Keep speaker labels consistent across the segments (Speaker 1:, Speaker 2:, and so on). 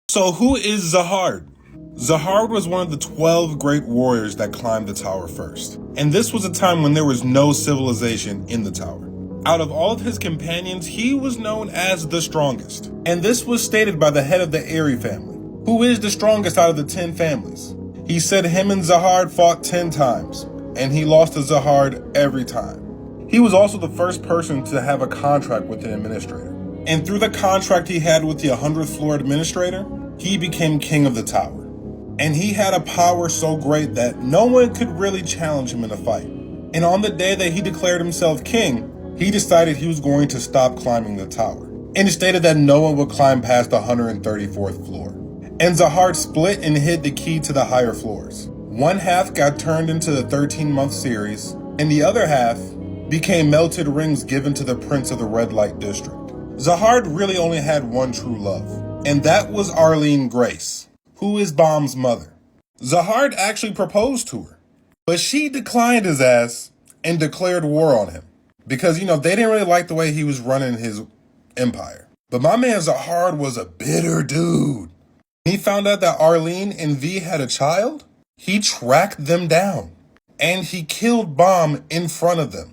Speaker 1: So who is Zahard? Zahard was one of the 12 great warriors that climbed the tower first. And this was a time when there was no civilization in the tower. Out of all of his companions, he was known as the strongest. And this was stated by the head of the Ari family, who is the strongest out of the 10 families. He said him and Zahard fought 10 times, and he lost to Zahard every time. He was also the first person to have a contract with an administrator. And through the contract he had with the 100th floor administrator, he became king of the tower. And he had a power so great that no one could really challenge him in a fight. And on the day that he declared himself king, he decided he was going to stop climbing the tower, and stated that no one would climb past the 134th floor. And Zahard split and hid the key to the higher floors. One half got turned into the 13-month series, and the other half became melted rings given to the Prince of the Red Light District. Zahard really only had one true love, and that was Arlene Grace, who is Bomb's mother. Zahard actually proposed to her, but she declined his ass and declared war on him. Because, they didn't really like the way he was running his empire. But my man Zahard was a bitter dude. He found out that Arlene and V had a child. He tracked them down, and he killed Bomb in front of them.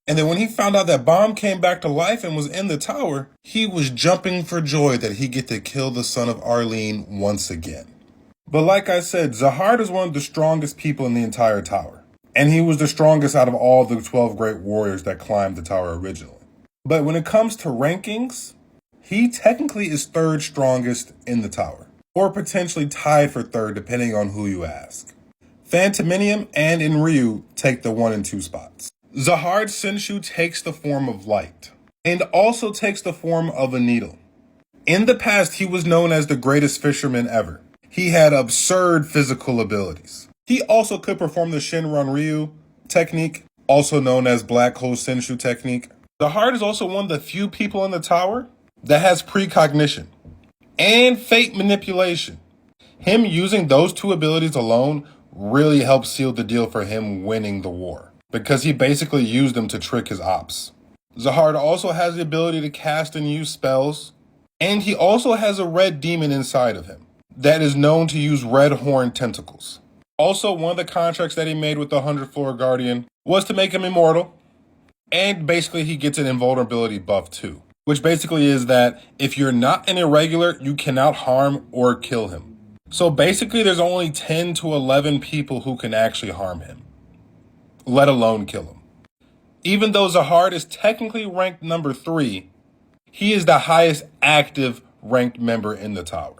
Speaker 1: And then when he found out that Bomb came back to life and was in the tower, he was jumping for joy that he'd get to kill the son of Arlene once again. But like I said, Zahard is one of the strongest people in the entire tower. And he was the strongest out of all the 12 great warriors that climbed the tower originally. But when it comes to rankings, he technically is third strongest in the tower, or potentially tied for third depending on who you ask. Phantominium and Enryu take the 1 and 2 spots. Zahard's Senshu takes the form of light, and also takes the form of a needle. In the past, he was known as the greatest fisherman ever. He had absurd physical abilities. He also could perform the Shinran Ryu technique, also known as Black Hole Senshu technique. Zahard is also one of the few people in the tower that has precognition and fate manipulation. Him using those two abilities alone really helped seal the deal for him winning the war, because he basically used them to trick his ops. Zahard also has the ability to cast and use spells, and he also has a red demon inside of him that is known to use red horn tentacles. Also, one of the contracts that he made with the 100th floor guardian was to make him immortal. And basically he gets an invulnerability buff too, which basically is that if you're not an irregular, you cannot harm or kill him. So basically there's only 10 to 11 people who can actually harm him, let alone kill him. Even though Zahard is technically ranked number 3, he is the highest active ranked member in the tower.